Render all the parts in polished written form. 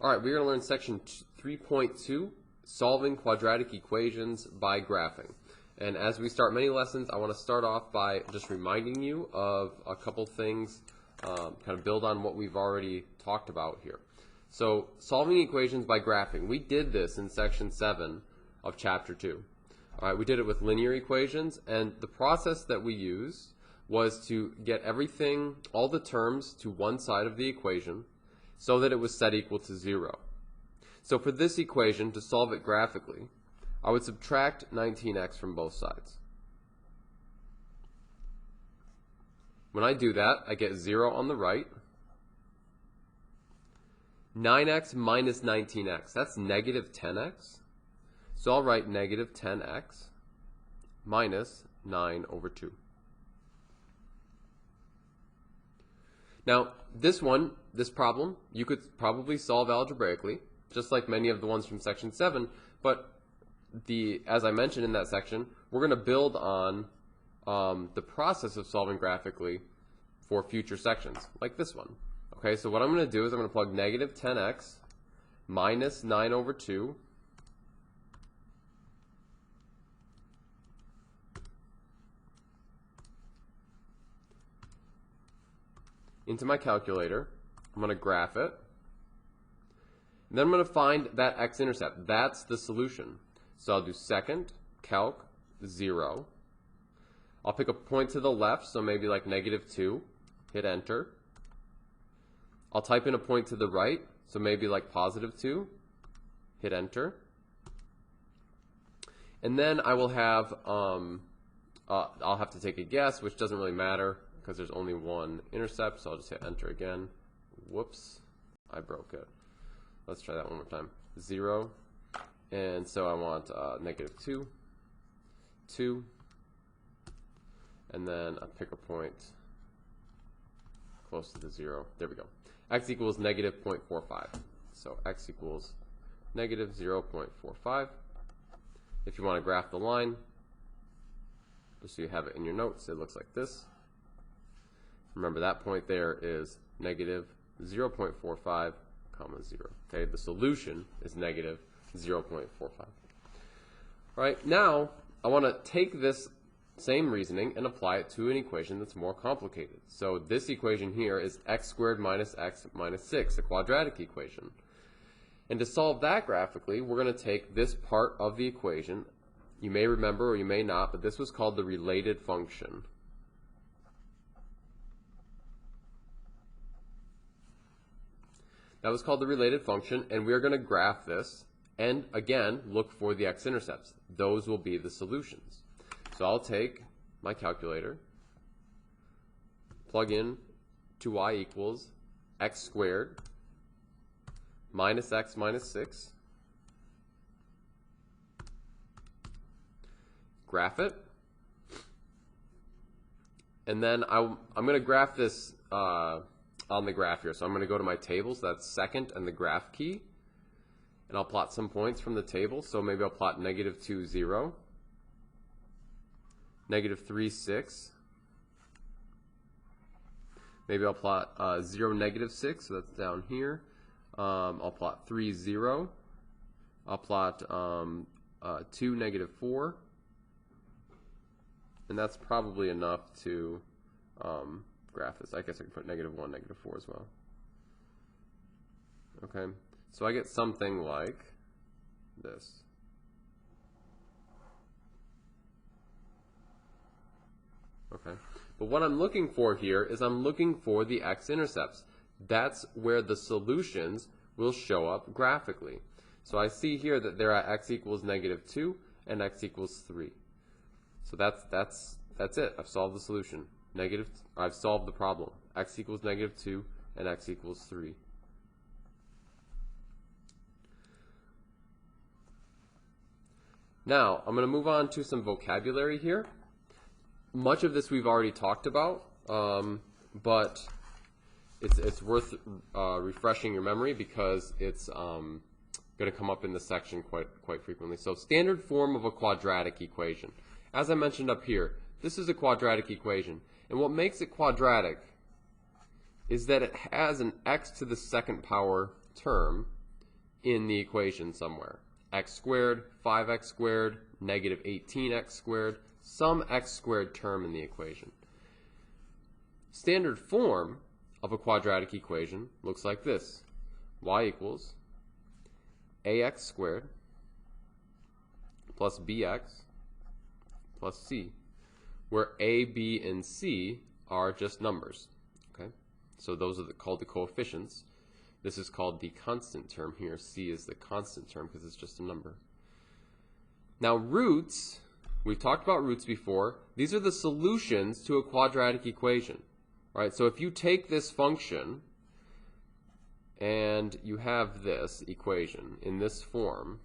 All right, we're going to learn section 3.2, solving quadratic equations by graphing. And as we start many lessons, I want to start off by just reminding you of a couple things, kind of build on what we've already talked about here. So solving equations by graphing, we did this in section 7 of chapter 2. All right, we did it with linear equations, and the process that we used was to get everything, all the terms to one side of the equation so that it was set equal to 0. So for this equation, to solve it graphically, I would subtract 19x from both sides. When I do that, I get 0 on the right. 9x minus 19x, that's negative 10x. So I'll write negative 10x minus 9 over 2. Now, this problem, you could probably solve algebraically, just like many of the ones from section 7, but as I mentioned in that section, we're going to build on the process of solving graphically for future sections, like this one. Okay, so what I'm going to do is I'm going to plug negative 10x minus 9 over 2 into my calculator. I'm going to graph it. And then I'm going to find that x-intercept. That's the solution. So I'll do second, calc, 0. I'll pick a point to the left, so maybe like negative 2. Hit enter. I'll type in a point to the right, so maybe like positive 2. Hit enter. And then I will have, I'll have to take a guess, which doesn't really matter because there's only one intercept, so I'll just hit enter again. Whoops, I broke it. Let's try that one more time. 0, and so I want negative 2, 2, and then I pick a point close to the 0. There we go. X equals negative 0.45. So x equals negative 0.45. If you want to graph the line, just so you have it in your notes, it looks like this. Remember, that point there is negative 0.45, comma 0. Okay, the solution is negative 0.45. All right, now I want to take this same reasoning and apply it to an equation that's more complicated. So this equation here is x squared minus x minus 6, a quadratic equation. And to solve that graphically, we're going to take this part of the equation. You may remember or you may not, but this was called the related function. That was called the related function, and we are going to graph this and again look for the x-intercepts. Those will be the solutions. So I'll take my calculator, plug in to y equals x squared minus x minus 6, graph it, and then I'm going to graph this on the graph here. So I'm going to go to my table, so that's second and the graph key, and I'll plot some points from the table. So maybe I'll plot negative 2, 0, negative 3, 6, maybe I'll plot 0, negative 6, so that's down here. I'll plot 3, 0, I'll plot 2, negative 4, and that's probably enough to graph this. I guess I could put negative 1, negative 4 as well. Okay, so I get something like this. Okay, but what I'm looking for here is I'm looking for the x-intercepts. That's where the solutions will show up graphically. So I see here that they're at x equals negative 2 and x equals 3. So that's it. I've solved the solution. I've solved the problem. X equals negative 2 and x equals 3. Now, I'm going to move on to some vocabulary here. Much of this we've already talked about, but it's worth refreshing your memory because it's going to come up in this section quite frequently. So, standard form of a quadratic equation. As I mentioned up here, this is a quadratic equation. And what makes it quadratic is that it has an x to the second power term in the equation somewhere. X squared, 5x squared, negative 18x squared, some x squared term in the equation. Standard form of a quadratic equation looks like this. Y equals ax squared plus bx plus c, where a, b, and c are just numbers. Okay, so those are called the coefficients. This is called the constant term here. C is the constant term because it's just a number. Now roots, we've talked about roots before. These are the solutions to a quadratic equation. All right, so if you take this function and you have this equation in this form,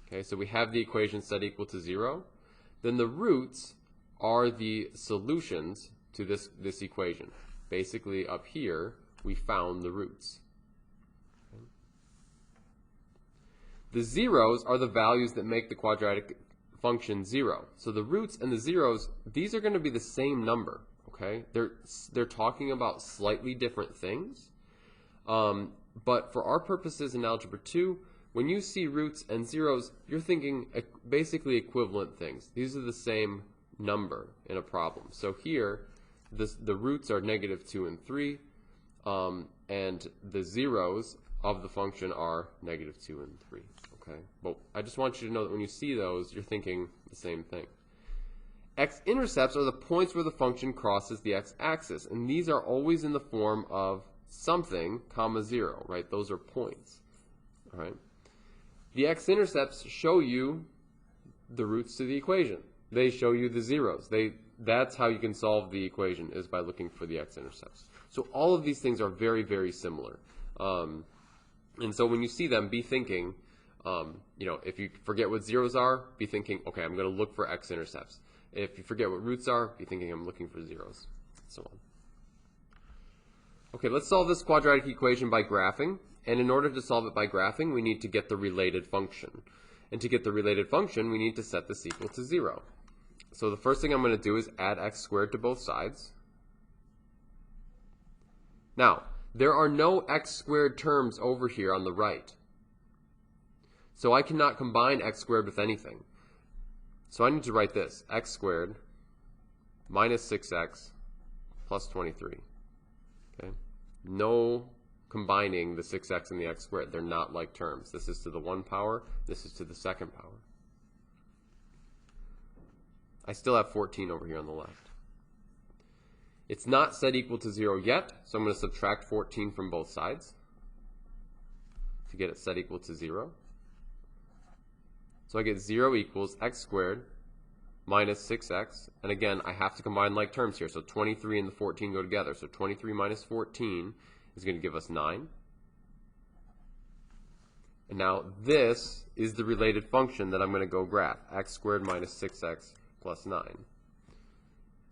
okay, so we have the equation set equal to 0, then the roots are the solutions to this equation. Basically up here, we found the roots. Okay. The zeros are the values that make the quadratic function 0. So the roots and the zeros, these are going to be the same number. Okay, they're talking about slightly different things, but for our purposes in Algebra 2, when you see roots and zeros, you're thinking basically equivalent things. These are the same number in a problem. So here, the roots are negative 2 and 3, and the zeros of the function are negative 2 and 3. Okay, but I just want you to know that when you see those, you're thinking the same thing. X-intercepts are the points where the function crosses the x-axis, and these are always in the form of something, comma 0, right? Those are points, all right? The x-intercepts show you the roots to the equation. They show you the zeros. That's how you can solve the equation, is by looking for the x-intercepts. So all of these things are very, very similar. And so when you see them, be thinking, if you forget what zeros are, be thinking, okay, I'm going to look for x-intercepts. If you forget what roots are, be thinking I'm looking for zeros, and so on. Okay, let's solve this quadratic equation by graphing. And in order to solve it by graphing, we need to get the related function. And to get the related function, we need to set this equal to 0. So the first thing I'm going to do is add x squared to both sides. Now, there are no x squared terms over here on the right. So I cannot combine x squared with anything. So I need to write this, x squared minus 6x plus 23. Okay? No combining the 6x and the x squared. They're not like terms. This is to the 1 power. This is to the 2nd power. I still have 14 over here on the left. It's not set equal to 0 yet, so I'm going to subtract 14 from both sides to get it set equal to 0. So I get 0 equals x squared minus 6x. And again, I have to combine like terms here. So 23 and the 14 go together. So 23 minus 14 is going to give us 9. And now this is the related function that I'm going to go graph. X squared minus 6x plus 9.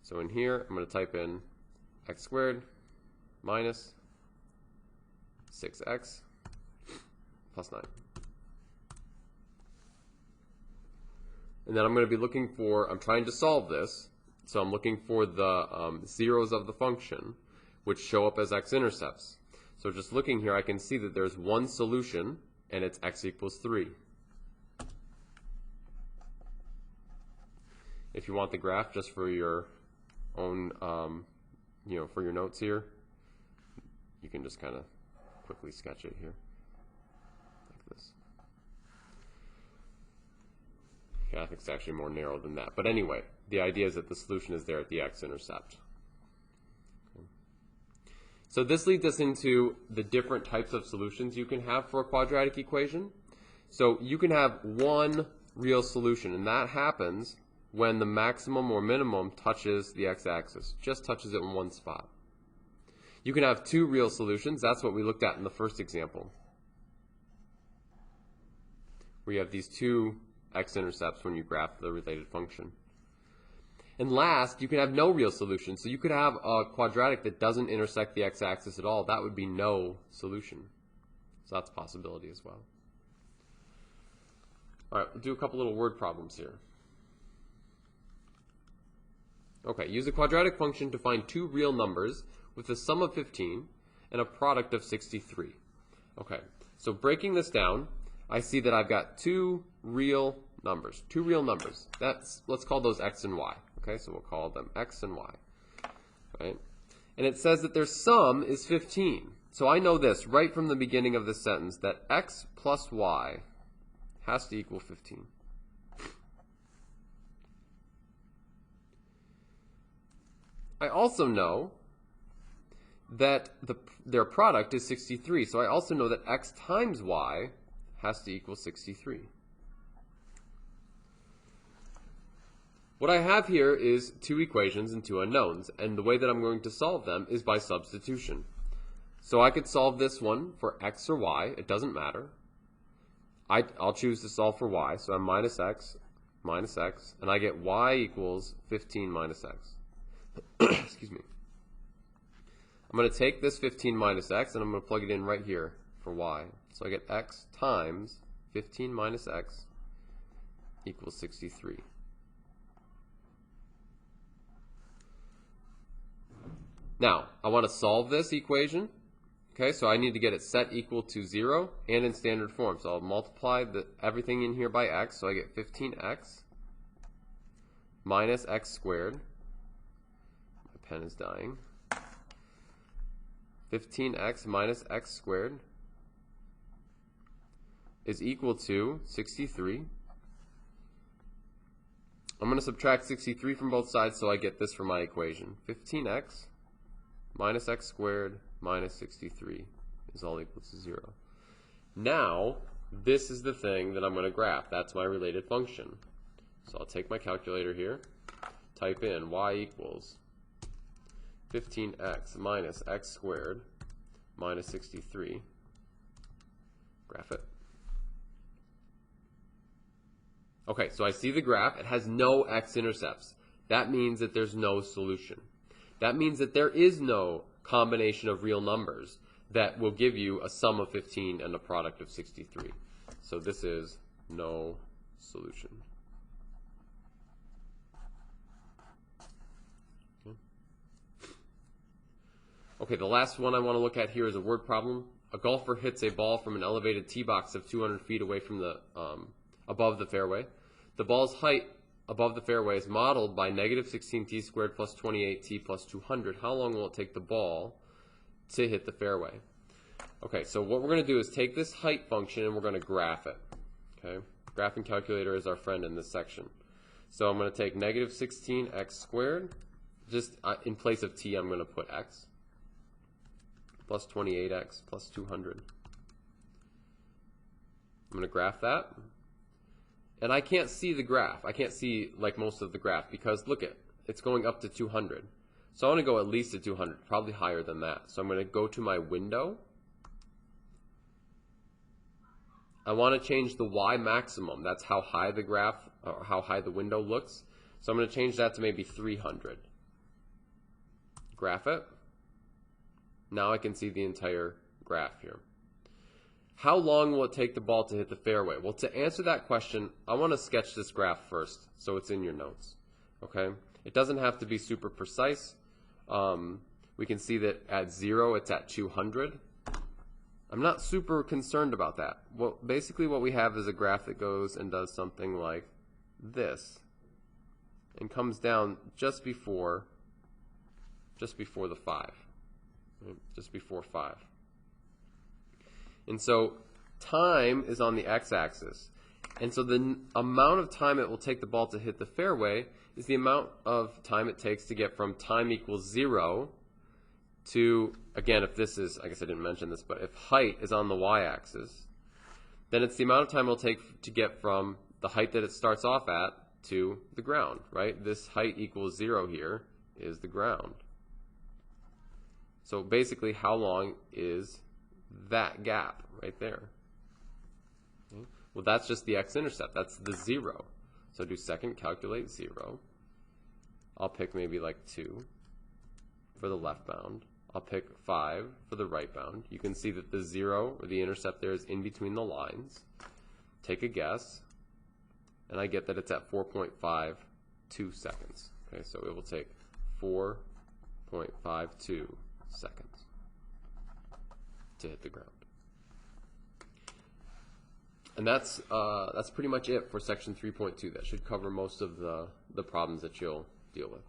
So in here, I'm going to type in x squared minus 6x plus 9. And then I'm going to be looking for, I'm trying to solve this, so I'm looking for the zeros of the function, which show up as x-intercepts. So just looking here, I can see that there's one solution, and it's x equals 3. If you want the graph just for your own, for your notes here, you can just kind of quickly sketch it here, like this. Yeah, I think it's actually more narrow than that. But anyway, the idea is that the solution is there at the x-intercept. Okay. So this leads us into the different types of solutions you can have for a quadratic equation. So you can have one real solution, and that happens when the maximum or minimum touches the x-axis, just touches it in one spot. You can have two real solutions. That's what we looked at in the first example. We have these two x-intercepts when you graph the related function. And last, you can have no real solution. So you could have a quadratic that doesn't intersect the x-axis at all. That would be no solution. So that's a possibility as well. All right, we'll do a couple little word problems here. Okay, use a quadratic function to find two real numbers with a sum of 15 and a product of 63. Okay, so breaking this down, I see that I've got two real numbers. Let's call those x and y. Okay, so we'll call them x and y. Right? And it says that their sum is 15. So I know this right from the beginning of the sentence, that x plus y has to equal 15. I also know that their product is 63. So I also know that x times y has to equal 63. What I have here is two equations and two unknowns, and the way that I'm going to solve them is by substitution. So I could solve this one for x or y, it doesn't matter. I'll choose to solve for y, so I'm minus x, and I get y equals 15 minus x. Excuse me. I'm going to take this 15 minus x and I'm going to plug it in right here for y. So I get x times 15 minus x equals 63. Now, I want to solve this equation. Okay, so I need to get it set equal to 0 and in standard form. So I'll multiply everything in here by x. So I get 15x minus x squared. My pen is dying. 15x minus x squared is equal to 63. I'm going to subtract 63 from both sides so I get this for my equation. 15x minus x squared minus 63 is all equal to 0. Now, this is the thing that I'm going to graph. That's my related function. So I'll take my calculator here, type in y equals 15x minus x squared minus 63. Graph it. Okay, so I see the graph. It has no x-intercepts. That means that there's no solution. That means that there is no combination of real numbers that will give you a sum of 15 and a product of 63. So this is no solution. Okay, the last one I want to look at here is a word problem. A golfer hits a ball from an elevated tee box of 200 feet away from the above the fairway. The ball's height above the fairway is modeled by negative 16t squared plus 28t plus 200. How long will it take the ball to hit the fairway? Okay, so what we're going to do is take this height function and we're going to graph it. Okay, graphing calculator is our friend in this section. So I'm going to take negative 16x squared. Just in place of t, I'm going to put x. Plus 28x plus 200. I'm going to graph that. And I can't see the graph. I can't see like most of the graph because look at it's going up to 200. So I want to go at least to 200, probably higher than that. So I'm going to go to my window. I want to change the y maximum. That's how high the graph or how high the window looks. So I'm going to change that to maybe 300. Graph it. Now I can see the entire graph here. How long will it take the ball to hit the fairway? Well, to answer that question, I want to sketch this graph first so it's in your notes. Okay? It doesn't have to be super precise. We can see that at 0 it's at 200. I'm not super concerned about that. Well, basically what we have is a graph that goes and does something like this and comes down just before the 5. Just before 5. And so time is on the x-axis. And so the amount of time it will take the ball to hit the fairway is the amount of time it takes to get from time equals 0 to, again, if this is, I guess I didn't mention this, but if height is on the y-axis, then it's the amount of time it will take to get from the height that it starts off at to the ground, right? This height equals 0 here is the ground. So basically, how long is that gap right there? Okay. Well, that's just the x-intercept. That's the 0. So do second, calculate 0. I'll pick maybe like 2 for the left bound. I'll pick 5 for the right bound. You can see that the 0, or the intercept there, is in between the lines. Take a guess, and I get that it's at 4.52 seconds. Okay, so it will take 4.52 seconds to hit the ground. And that's pretty much it for section 3.2. That should cover most of the problems that you'll deal with.